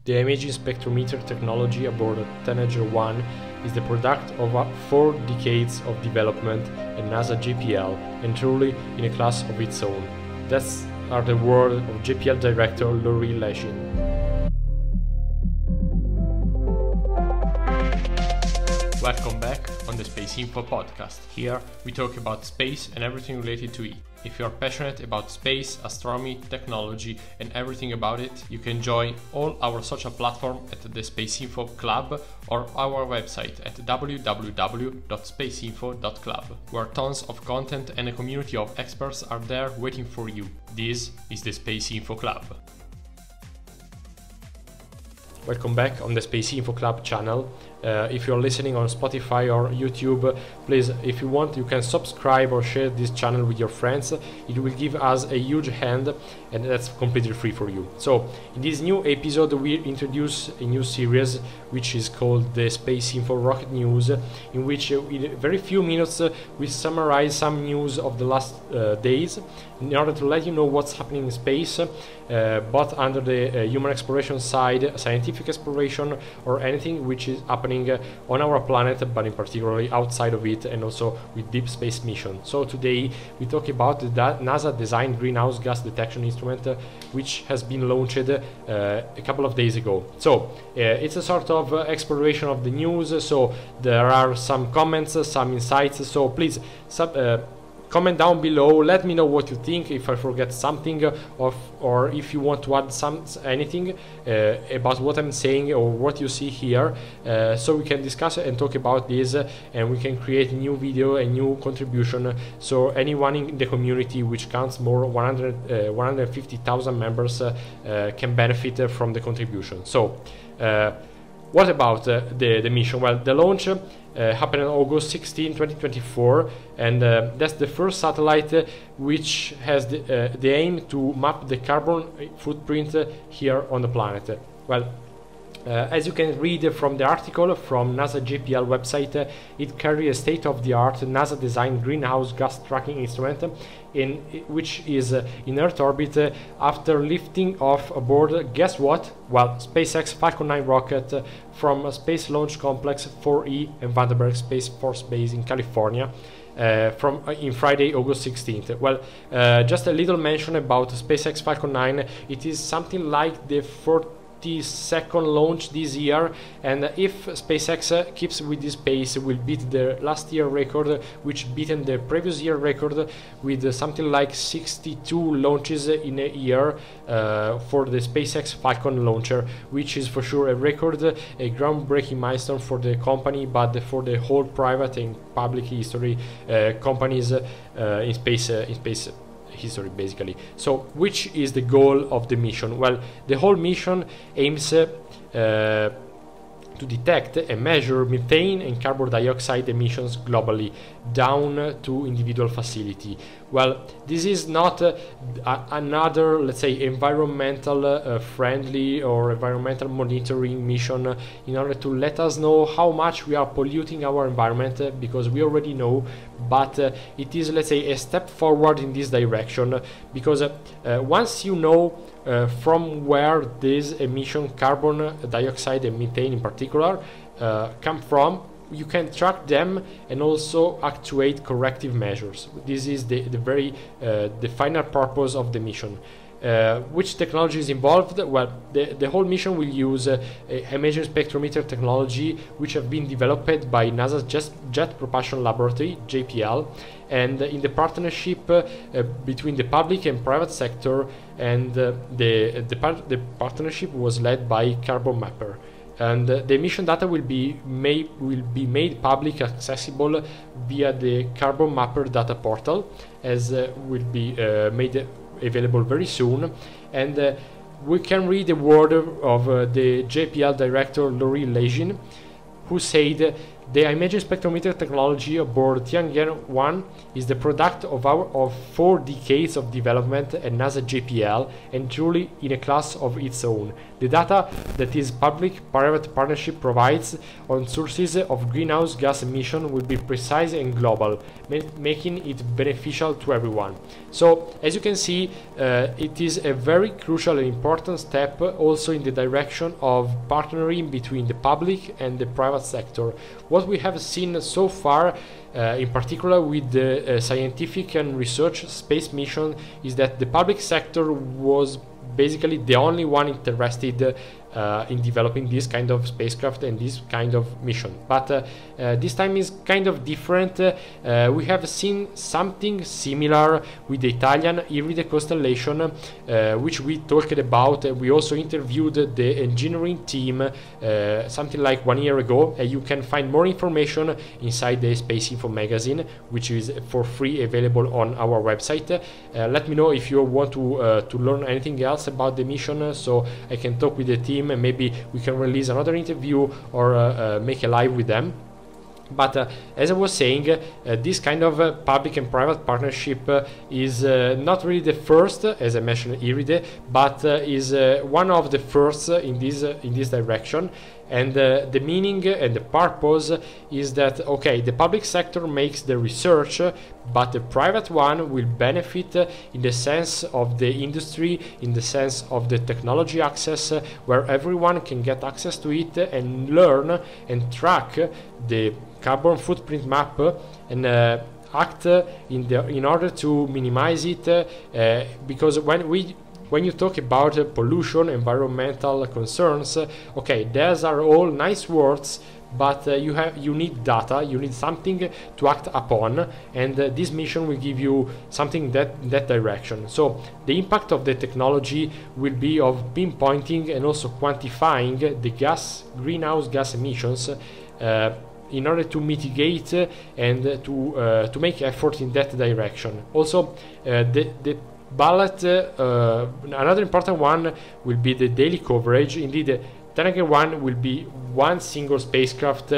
The imaging spectrometer technology aboard Tanager 1 is the product of 4 decades of development at NASA JPL and truly in a class of its own. That's are the words of JPL Director Laurie Leshin. Welcome back on the SpaceInfo podcast. Here we talk about space and everything related to it. If you are passionate about space, astronomy, technology and everything about it, you can join all our social platforms at the SpaceInfo Club or our website at www.spaceinfo.club, where tons of content and a community of experts are there waiting for you. This is the SpaceInfo Club. Welcome back on the SpaceInfo Club channel. If you're listening on Spotify or YouTube, please, if you want, you can subscribe or share this channel with your friends. It will give us a huge hand and that's completely free for you. So, in this new episode, we introduce a new series which is called the SpaceInfo Rocket News, in which in very few minutes we summarize some news of the last days in order to let you know what's happening in space, both under the human exploration side, scientific exploration, or anything which is happening on our planet, but in particular outside of it, and also with deep space mission. So today we talk about the NASA designed greenhouse gas detection instrument, which has been launched a couple of days ago. So it's a sort of exploration of the news, so there are some comments, some insights, so please comment down below, let me know what you think, if I forget something, or if you want to add anything about what I'm saying or what you see here, so we can discuss and talk about this, and we can create a new video, a new contribution, so anyone in the community, which counts more 150,000 members, can benefit from the contribution. So what about the mission? Well, the launch happened on August 16, 2024, and that's the first satellite which has the aim to map the carbon footprint here on the planet. Well, as you can read from the article from NASA JPL website, it carries a state-of-the-art NASA-designed greenhouse gas tracking instrument, which is in Earth orbit after lifting off aboard, guess what? Well, SpaceX Falcon 9 rocket from Space Launch Complex 4E and Vandenberg Space Force Base in California. In Friday, August 16th. Well, just a little mention about SpaceX Falcon 9. It is something like the 42nd launch this year, and if SpaceX keeps with this pace, will beat the last year record, which beaten the previous year record with something like 62 launches in a year for the SpaceX Falcon launcher, which is for sure a record, a groundbreaking milestone for the company, but for the whole private and public history companies in space history, basically. So which is the goal of the mission? Well, the whole mission aims to detect and measure methane and carbon dioxide emissions globally down to individual facility. Well, this is not another, let's say, environmental friendly or environmental monitoring mission in order to let us know how much we are polluting our environment, because we already know, but it is, let's say, a step forward in this direction, because once you know from where this emission, carbon dioxide and methane in particular, come from, you can track them and also actuate corrective measures. This is the final purpose of the mission. Which technology is involved? Well, the whole mission will use imaging spectrometer technology, which have been developed by NASA's Jet Propulsion Laboratory, JPL, and in the partnership between the public and private sector, and the partnership was led by Carbon Mapper. And the emission data will be made public accessible via the Carbon Mapper data portal, as will be made available very soon. And we can read the word of the JPL Director Laurie Leshin, who said, "The imaging spectrometer technology aboard Tiangen 1 is the product of 4 decades of development at NASA JPL, and truly in a class of its own. The data that is public-private partnership provides on sources of greenhouse gas emission will be precise and global, making it beneficial to everyone. So, as you can see, it is a very crucial and important step also in the direction of partnering between the public and the private sector. What we have seen so far, in particular with the scientific and research space mission, is that the public sector was basically the only one interested in developing this kind of spacecraft and this kind of mission. But this time is kind of different. We have seen something similar with the Italian Iride constellation, which we talked about. We also interviewed the engineering team something like 1 year ago. You can find more information inside the SpaceInfo magazine, which is for free available on our website. Let me know if you want to learn anything else about the mission, so I can talk with the team and maybe we can release another interview or make a live with them. But as I was saying, this kind of public and private partnership is not really the first, as I mentioned, Iride, but is one of the first in this direction. And the meaning and the purpose is that, okay, the public sector makes the research, but the private one will benefit in the sense of the industry, in the sense of the technology access, where everyone can get access to it and learn and track the carbon footprint map and act in order to minimize it, because when you talk about pollution, environmental concerns, okay, those are all nice words, but you need data, you need something to act upon, and this mission will give you something that direction. So the impact of the technology will be of pinpointing and also quantifying the greenhouse gas emissions in order to mitigate and to make effort in that direction. Also, the ballot, another important one will be the daily coverage. Indeed, Tanager 1 will be one single spacecraft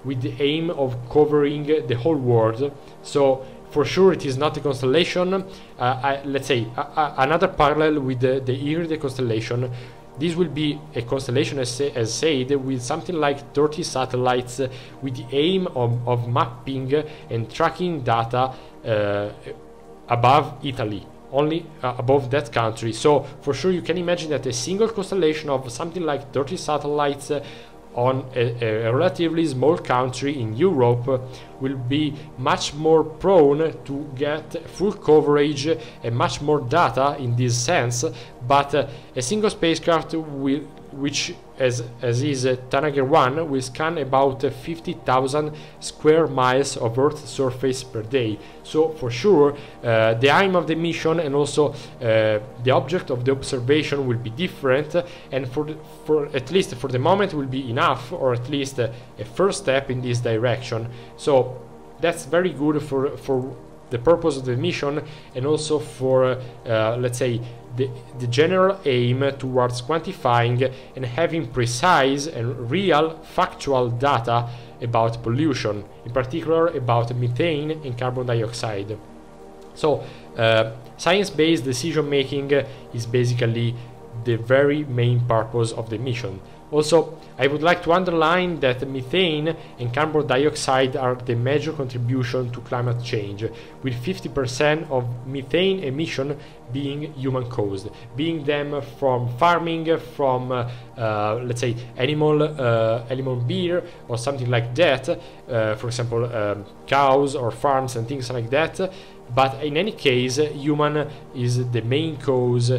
with the aim of covering the whole world. So for sure it is not a constellation. Let's say another parallel with the Iride constellation. This will be a constellation, as said, with something like 30 satellites with the aim of mapping and tracking data above Italy, only above that country. So for sure you can imagine that a single constellation of something like 30 satellites on a relatively small country in Europe will be much more prone to get full coverage and much more data in this sense. But a single spacecraft which as is Tanager 1 will scan about 50,000 square miles of Earth's surface per day. So for sure the aim of the mission and also the object of the observation will be different, and for at least for the moment will be enough, or at least a first step in this direction. So that's very good for the purpose of the mission, and also for let's say the general aim towards quantifying and having precise and real factual data about pollution, in particular about methane and carbon dioxide. So science-based decision making is basically the very main purpose of the mission. Also, I would like to underline that methane and carbon dioxide are the major contribution to climate change, with 50% of methane emission being human-caused, being them from farming, from let's say animal beer or something like that, for example cows or farms and things like that. But in any case, human is the main cause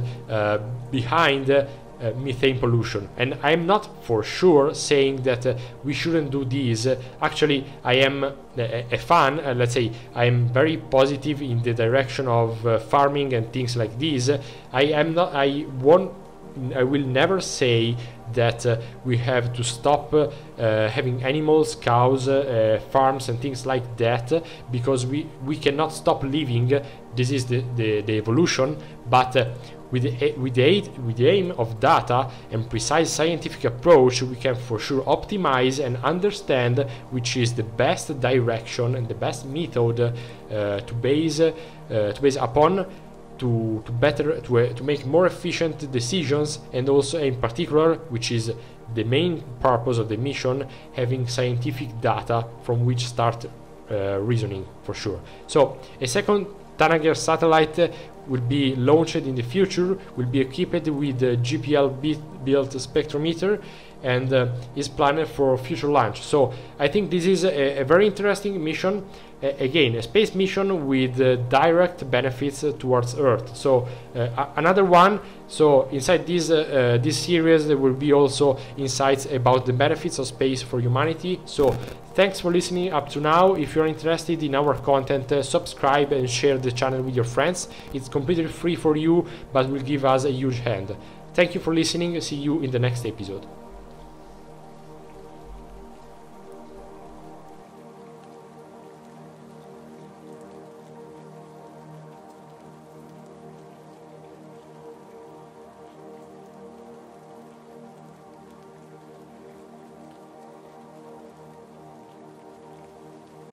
behind methane pollution, and I'm not for sure saying that we shouldn't do this. Actually, I am a fan, let's say I am very positive in the direction of farming and things like this. I will never say that we have to stop having animals, cows, farms and things like that, because we cannot stop living. This is the evolution, but with the aim of data and precise scientific approach, we can for sure optimize and understand which is the best direction and the best method to base upon, to make more efficient decisions, and also in particular, which is the main purpose of the mission, having scientific data from which start reasoning for sure. So a second Tanager satellite will be launched in the future, will be equipped with a JPL built spectrometer, and is planned for future launch. So I think this is a very interesting mission. Again, a space mission with direct benefits towards Earth. So another one. So inside this series there will be also insights about the benefits of space for humanity. So thanks for listening up to now. If you're interested in our content, subscribe and share the channel with your friends. It's completely free for you, but will give us a huge hand. Thank you for listening. See you in the next episode.